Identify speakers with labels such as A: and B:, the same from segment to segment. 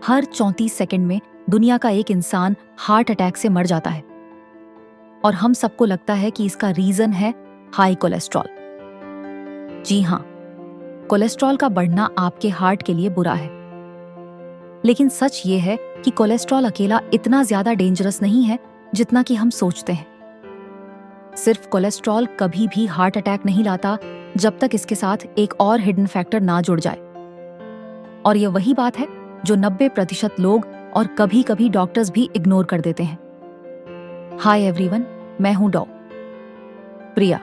A: हर 34 second में दुनिया का एक इंसान हार्ट अटैक से मर जाता है। और हम सबको लगता है कि इसका रीजन है हाई कोलेस्ट्रॉल। जी हाँ, कोलेस्ट्रॉल का बढ़ना आपके हार्ट के लिए बुरा है। लेकिन सच ये है कि कोलेस्ट्रॉल अकेला इतना ज्यादा डेंजरस नहीं है जितना कि हम सोचते हैं। सिर्फ कोलेस्ट्रॉल कभी भी हार्ट अटैक नहीं लाता जब तक इसके साथ एक और हिडन फैक्टर ना जुड़ जाए। और यह वही बात है जो 90% लोग और कभी कभी डॉक्टर्स भी इग्नोर कर देते हैं। हाय एवरीवन, मैं हूं डॉ प्रिया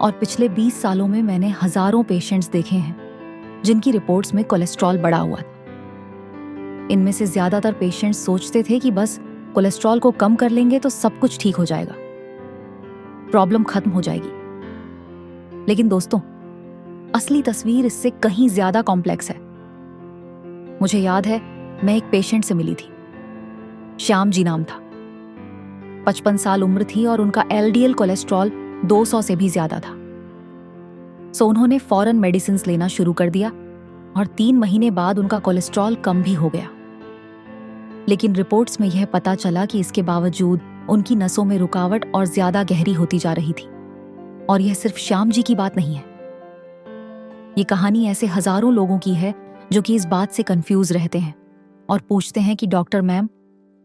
A: और पिछले 20 सालों में मैंने हजारों पेशेंट्स देखे हैं जिनकी रिपोर्ट्स में कोलेस्ट्रॉल बढ़ा हुआ था। इनमें से ज्यादातर पेशेंट्स सोचते थे कि बस कोलेस्ट्रॉल को कम कर लेंगे तो सब कुछ ठीक हो जाएगा, प्रॉब्लम खत्म हो जाएगी। लेकिन दोस्तों, असली तस्वीर इससे कहीं ज्यादा कॉम्प्लेक्स है। मुझे याद है, मैं एक पेशेंट से मिली थी। श्याम जी नाम था। 55 साल उम्र थी और उनका एलडीएल कोलेस्ट्रॉल 200 से भी ज्यादा था। सो उन्होंने फौरन मेडिसिन लेना शुरू कर दिया और 3 महीने बाद उनका कोलेस्ट्रॉल कम भी हो गया। लेकिन रिपोर्ट्स में यह पता चला कि इसके बावजूद उनकी नसों में रुकावट और ज्यादा गहरी होती जा रही थी। और यह सिर्फ श्याम जी की बात नहीं है। ये कहानी ऐसे हजारों लोगों की है जो कि इस बात से कंफ्यूज रहते हैं और पूछते हैं कि डॉक्टर मैम,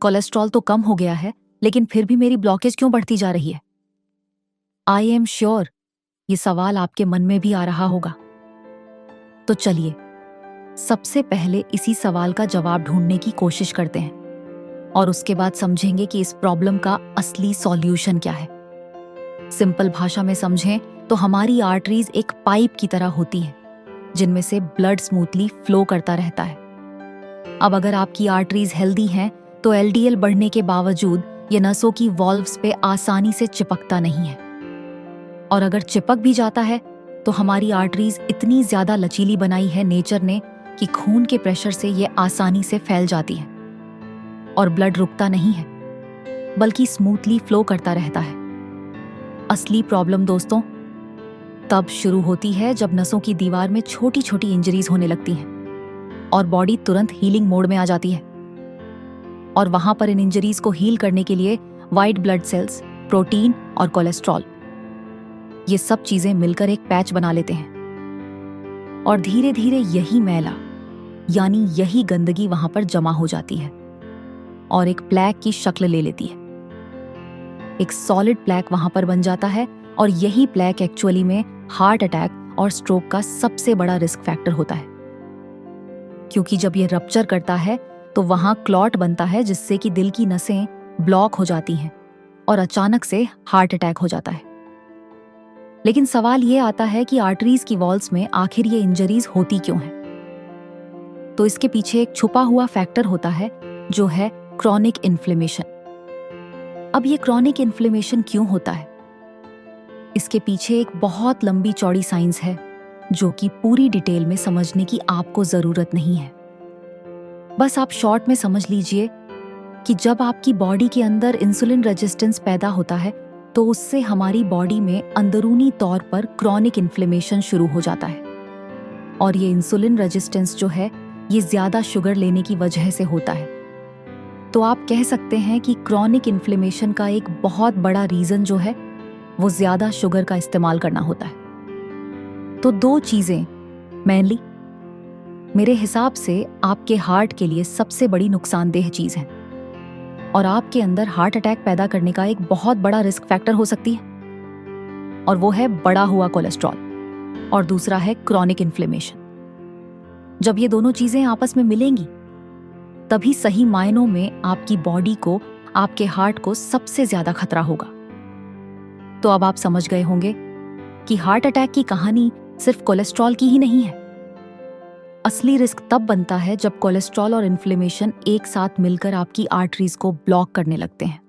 A: कोलेस्ट्रॉल तो कम हो गया है लेकिन फिर भी मेरी ब्लॉकेज क्यों बढ़ती जा रही है? आई एम श्योर ये सवाल आपके मन में भी आ रहा होगा। तो चलिए सबसे पहले इसी सवाल का जवाब ढूंढने की कोशिश करते हैं और उसके बाद समझेंगे कि इस प्रॉब्लम का असली सॉल्यूशन क्या है। सिंपल भाषा में समझें तो हमारी आर्टरीज एक पाइप की तरह होती हैं जिनमें से ब्लड स्मूथली फ्लो करता रहता है। अब अगर आपकी आर्टरीज हेल्दी हैं तो एलडीएल बढ़ने के बावजूद ये नसों की वॉल्व्स पे आसानी से चिपकता नहीं है। और अगर चिपक भी जाता है तो हमारी आर्टरीज इतनी ज्यादा लचीली बनाई है नेचर ने कि खून के प्रेशर से ये आसानी से फैल जाती है और ब्लड रुकता नहीं है बल्कि स्मूथली फ्लो करता रहता है। असली प्रॉब्लम दोस्तों तब शुरू होती है जब नसों की दीवार में छोटी छोटी इंजरीज होने लगती हैं और बॉडी तुरंत हीलिंग मोड में आ जाती है। और वहां पर इन इंजरीज को हील करने के लिए वाइट ब्लड सेल्स, प्रोटीन और कोलेस्ट्रॉल, ये सब चीजें मिलकर एक पैच बना लेते हैं। और धीरे धीरे यही मैला यानी यही गंदगी वहां पर जमा हो जाती है और एक प्लैक की शक्ल ले लेती है। एक सॉलिड प्लैक वहां पर बन जाता है और यही प्लैक एक्चुअली में हार्ट अटैक और स्ट्रोक का सबसे बड़ा रिस्क फैक्टर होता है। क्योंकि जब यह रप्चर करता है तो वहां क्लॉट बनता है जिससे कि दिल की नसें ब्लॉक हो जाती हैं और अचानक से हार्ट अटैक हो जाता है। लेकिन सवाल ये आता है कि आर्टरीज की वॉल्स में आखिर ये इंजरीज होती क्यों हैं? तो इसके पीछे एक छुपा हुआ फैक्टर होता है जो है क्रॉनिक इन्फ्लेमेशन। अब ये क्रॉनिक इन्फ्लेमेशन क्यों होता है? इसके पीछे एक बहुत लंबी चौड़ी साइंस है जो कि पूरी डिटेल में समझने की आपको जरूरत नहीं है। बस आप शॉर्ट में समझ लीजिए कि जब आपकी बॉडी के अंदर इंसुलिन रेजिस्टेंस पैदा होता है तो उससे हमारी बॉडी में अंदरूनी तौर पर क्रॉनिक इन्फ्लेमेशन शुरू हो जाता है। और ये इंसुलिन रेजिस्टेंस जो है ये ज्यादा शुगर लेने की वजह से होता है। तो आप कह सकते हैं कि क्रॉनिक इन्फ्लेमेशन का एक बहुत बड़ा रीजन जो है वो ज्यादा शुगर का इस्तेमाल करना होता है। तो 2 चीजें मेनली मेरे हिसाब से आपके हार्ट के लिए सबसे बड़ी नुकसानदेह चीज है और आपके अंदर हार्ट अटैक पैदा करने का एक बहुत बड़ा रिस्क फैक्टर हो सकती है। और वो है बढ़ा हुआ कोलेस्ट्रॉल और दूसरा है क्रॉनिक इन्फ्लेमेशन। जब ये दोनों चीजें आपस में मिलेंगी तभी सही मायनों में आपकी बॉडी को, आपके हार्ट को सबसे ज्यादा खतरा होगा। तो अब आप समझ गए होंगे कि हार्ट अटैक की कहानी सिर्फ कोलेस्ट्रॉल की ही नहीं है। असली रिस्क तब बनता है जब कोलेस्ट्रॉल और इन्फ्लेमेशन एक साथ मिलकर आपकी आर्टरीज को ब्लॉक करने लगते हैं।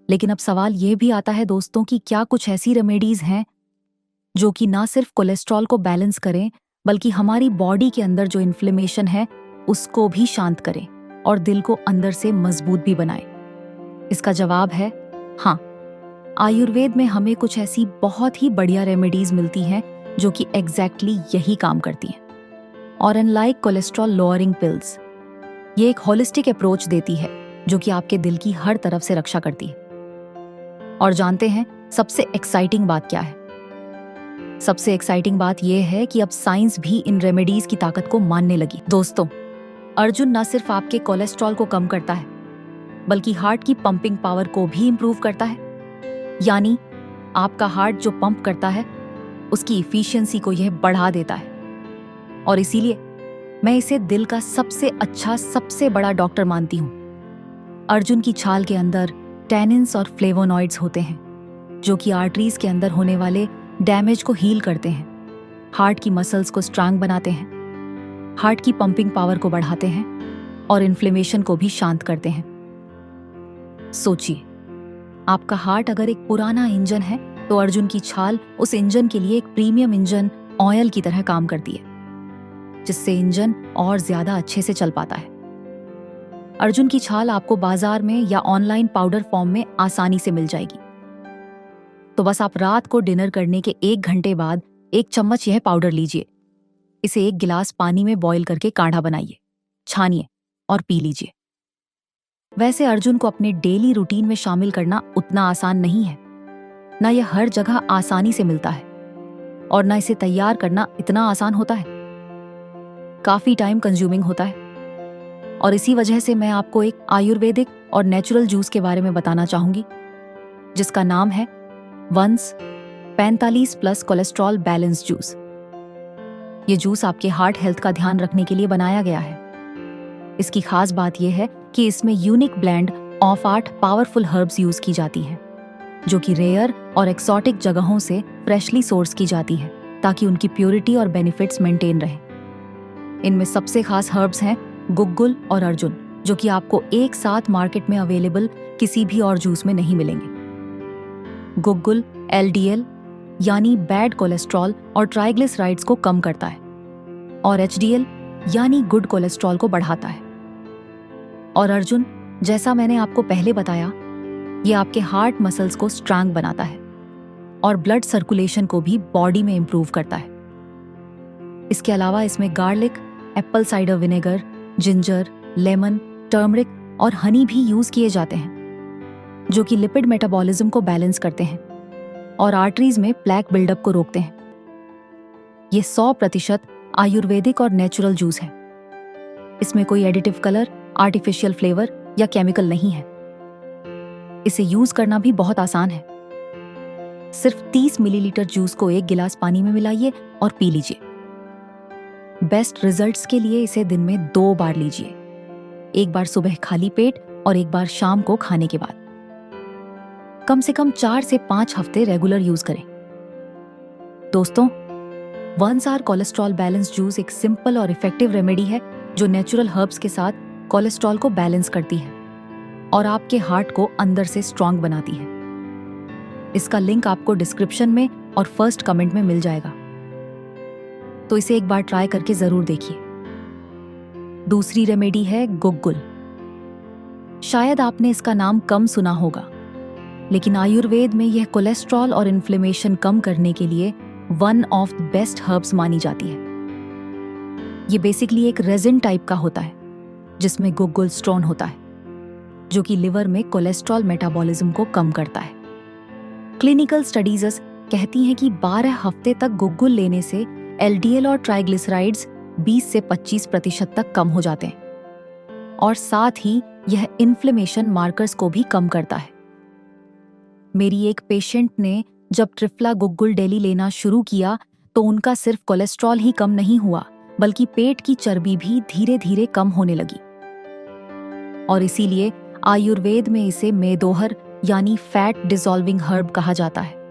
A: लेकिन अब सवाल यह भी आता है दोस्तों कि क्या कुछ ऐसी रेमेडीज हैं जो कि ना सिर्फ कोलेस्ट्रॉल को बैलेंस करें बल्कि हमारी बॉडी के अंदर जो इन्फ्लेमेशन है उसको भी शांत करें और दिल को अंदर से मजबूत भी बनाए? इसका जवाब है हाँ। आयुर्वेद में हमें कुछ ऐसी बहुत ही बढ़िया रेमेडीज मिलती हैं जो कि एग्जैक्टली यही काम करती हैं। और अनलाइक कोलेस्ट्रॉल लोअरिंग पिल्स, ये एक होलिस्टिक अप्रोच देती है जो कि आपके दिल की हर तरफ से रक्षा करती है। और जानते हैं सबसे एक्साइटिंग बात क्या है? सबसे एक्साइटिंग बात यह है कि अब साइंस भी इन रेमेडीज की ताकत को मानने लगी। दोस्तों, अर्जुन न सिर्फ आपके कोलेस्ट्रॉल को कम करता है बल्कि हार्ट की पंपिंग पावर को भी इंप्रूव करता है। यानी आपका हार्ट जो पंप करता है उसकी इफिशियंसी को यह बढ़ा देता है। और इसीलिए मैं इसे दिल का सबसे अच्छा, सबसे बड़ा डॉक्टर मानती हूँ। अर्जुन की छाल के अंदर टैनिन्स और फ्लेवोनॉइड्स होते हैं जो कि आर्टरीज के अंदर होने वाले डैमेज को हील करते हैं, हार्ट की मसल्स को स्ट्रांग बनाते हैं, हार्ट की पंपिंग पावर को बढ़ाते हैं और इन्फ्लेमेशन को भी शांत करते हैं। सोचिए, आपका हार्ट अगर एक पुराना इंजन है तो अर्जुन की छाल उस इंजन के लिए एक प्रीमियम इंजन ऑयल की तरह काम करती है, जिससे इंजन और ज्यादा अच्छे से चल पाता है। अर्जुन की छाल आपको बाजार में या ऑनलाइन पाउडर फॉर्म में आसानी से मिल जाएगी। तो बस आप रात को डिनर करने के 1 घंटे बाद 1 चम्मच यह पाउडर लीजिए, इसे 1 गिलास पानी में बॉईल करके काढ़ा बनाइए, छानिए और पी लीजिए। वैसे अर्जुन को अपने डेली रूटीन में शामिल करना उतना आसान नहीं है। ना यह हर जगह आसानी से मिलता है और ना इसे तैयार करना इतना आसान होता है। काफी टाइम कंज्यूमिंग होता है। और इसी वजह से मैं आपको एक आयुर्वेदिक और नेचुरल जूस के बारे में बताना चाहूंगी जिसका नाम है वंस 45+ कोलेस्ट्रॉल बैलेंस जूस। ये जूस आपके हार्ट हेल्थ का ध्यान रखने के लिए बनाया गया है। इसकी खास बात यह है कि इसमें unique blend of 8 powerful herbs use की जाती हैं जो कि रेयर और एक्सोटिक जगहों से फ्रेशली सोर्स की जाती है ताकि उनकी प्योरिटी और बेनिफिट्स मेंटेन रहें। इनमें सबसे खास हर्ब्स हैं गुग्गुल और अर्जुन, जो कि आपको एक साथ मार्केट में अवेलेबल किसी भी और जूस में नहीं मिलेंगे। गुग्गुल LDL यानी बैड कोलेस्ट्रॉल और ट्राइग्लिसराइड्स को कम करता है और HDL यानी गुड कोलेस्ट्रॉल को बढ़ाता है। और अर्जुन, जैसा मैंने आपको पहले बताया, ये आपके हार्ट मसल्स को स्ट्रांग बनाता है और ब्लड सर्कुलेशन को भी बॉडी में इंप्रूव करता है। इसके अलावा इसमें garlic, Apple cider vinegar, ginger, lemon, turmeric और हनी भी यूज किए जाते हैं जो कि लिपिड मेटाबॉलिज्म को बैलेंस करते हैं और आर्टरीज में प्लेक बिल्डअप को रोकते हैं। ये 100% आयुर्वेदिक और नेचुरल जूस है। इसमें कोई एडिटिव कलर, आर्टिफिशियल फ्लेवर या केमिकल नहीं है। इसे यूज करना भी बहुत आसान है। सिर्फ 30 मिलीलीटर जूस को 1 गिलास पानी में मिलाइए और पी लीजिए। बेस्ट रिजल्ट्स के लिए इसे दिन में 2 बार लीजिए, एक बार सुबह खाली पेट और एक बार शाम को खाने के बाद। कम से कम 4 से 5 हफ्ते रेगुलर यूज करें। दोस्तों, वंस आर कोलेस्ट्रॉल बैलेंस जूस एक सिंपल और इफेक्टिव रेमेडी है जो नेचुरल हर्ब्स के साथ कोलेस्ट्रॉल को बैलेंस करती है और आपके हार्ट को अंदर से स्ट्रांग बनाती है। इसका लिंक आपको डिस्क्रिप्शन में और फर्स्ट कमेंट में मिल जाएगा, तो इसे एक बार ट्राई करके जरूर देखिए। दूसरी रेमेडी है गुग्गुल। शायद आपने इसका नाम कम सुना होगा, लेकिन आयुर्वेद में यह कोलेस्ट्रॉल और इन्फ्लेमेशन कम करने के लिए one of the best herbs मानी जाती है। ये बेसिकली एक रेजिन टाइप का होता है जिसमें गुग्गुल स्टोन होता है जो कि लिवर में कोलेस्ट्रॉल मेटाबॉलिज्म को कम करता है। क्लिनिकल स्टडीज कहती हैं कि 12 हफ्ते तक गुग्गुल लेने से LDL और ट्राइग्लिसराइड्स 20 से 25% तक कम हो जाते हैं और साथ ही यह इन्फ्लेमेशन मार्कर्स को भी कम करता है। मेरी एक पेशेंट ने जब ट्रिफला गुग्गुल डेली लेना शुरू किया तो उनका सिर्फ कोलेस्ट्रॉल ही कम नहीं हुआ बल्कि पेट की चर्बी भी धीरे धीरे कम होने लगी। और इसीलिए आयुर्वेद में इसे मेदोहर यानी फैट डिसॉल्विंग हर्ब कहा जाता है।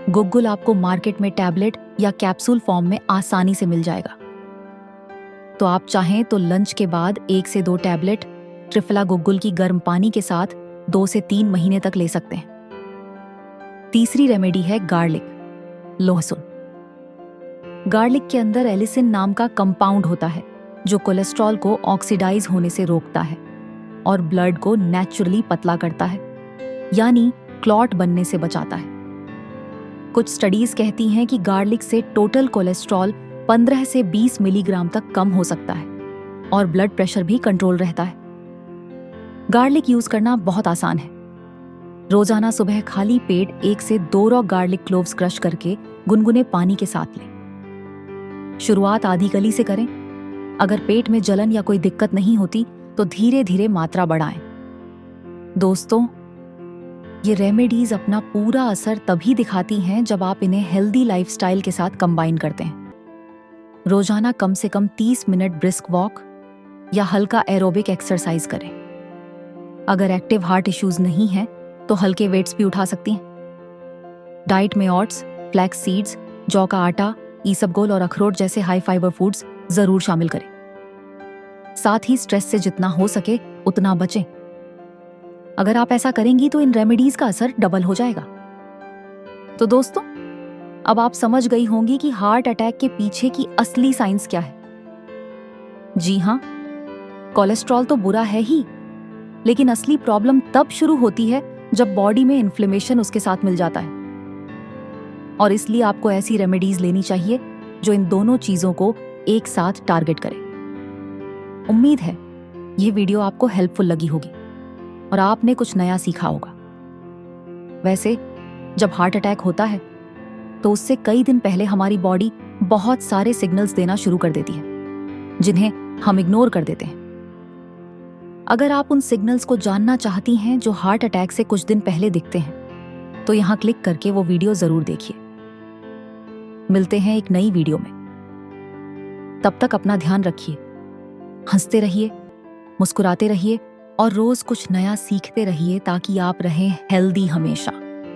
A: गुग्गुल आपको मार्केट में टैबलेट या कैप्सूल फॉर्म में आसानी से मिल जाएगा। तो आप चाहें तो लंच के बाद 1 से 2 टैबलेट ट्रिफला गुग्गुल की गर्म पानी के साथ 2 से 3 महीने तक ले सकते हैं। तीसरी रेमेडी है गार्लिक, लहसुन। गार्लिक के अंदर एलिसिन नाम का कंपाउंड होता है जो कोलेस्ट्रॉल को ऑक्सीडाइज होने से रोकता है और ब्लड को नेचुरली पतला करता है, यानी क्लॉट बनने से बचाता है। कुछ स्टडीज कहती हैं कि गार्लिक से टोटल कोलेस्ट्रॉल 15 से 20 मिलीग्राम तक कम हो सकता है और ब्लड प्रेशर भी कंट्रोल रहता है। गार्लिक यूज करना बहुत आसान है। रोजाना सुबह खाली पेट 1 से 2 रॉ गार्लिक क्लोव्स क्रश करके गुनगुने पानी के साथ लें। शुरुआत आधी कली से करें। अगर पेट में जलन या कोई दिक्कत नहीं होती तो धीरे धीरे मात्रा बढ़ाएं। दोस्तों, ये रेमेडीज अपना पूरा असर तभी दिखाती हैं जब आप इन्हें हेल्दी लाइफस्टाइल के साथ कंबाइन करते हैं। रोजाना कम से कम 30 मिनट ब्रिस्क वॉक या हल्का एरोबिक एक्सरसाइज करें। अगर एक्टिव हार्ट इश्यूज नहीं हैं तो हल्के वेट्स भी उठा सकती हैं। डाइट में ओट्स, फ्लैक्स सीड्स, जौ का आटा, ईसबगोल और अखरोट जैसे हाई फाइबर फूड्स जरूर शामिल करें। साथ ही स्ट्रेस से जितना हो सके उतना बचें। अगर आप ऐसा करेंगी तो इन रेमेडीज का असर डबल हो जाएगा। तो दोस्तों, अब आप समझ गई होंगी कि हार्ट अटैक के पीछे की असली साइंस क्या है। जी हाँ, कोलेस्ट्रॉल तो बुरा है ही, लेकिन असली प्रॉब्लम तब शुरू होती है जब बॉडी में इन्फ्लेमेशन उसके साथ मिल जाता है। और इसलिए आपको ऐसी रेमेडीज लेनी चाहिए जो इन दोनों चीजों को एक साथ टारगेट करे। उम्मीद है ये वीडियो आपको हेल्पफुल लगी होगी और आपने कुछ नया सीखा होगा। वैसे जब हार्ट अटैक होता है तो उससे कई दिन पहले हमारी बॉडी बहुत सारे सिग्नल्स देना शुरू कर देती है, जिन्हें हम इग्नोर कर देते हैं। अगर आप उन सिग्नल्स को जानना चाहती हैं जो हार्ट अटैक से कुछ दिन पहले दिखते हैं, तो यहां क्लिक करके वो वीडियो जरूर देखिए। मिलते हैं एक नई वीडियो में। तब तक अपना ध्यान रखिए, हंसते रहिए, मुस्कुराते रहिए और रोज कुछ नया सीखते रहिए ताकि आप रहें हेल्दी हमेशा।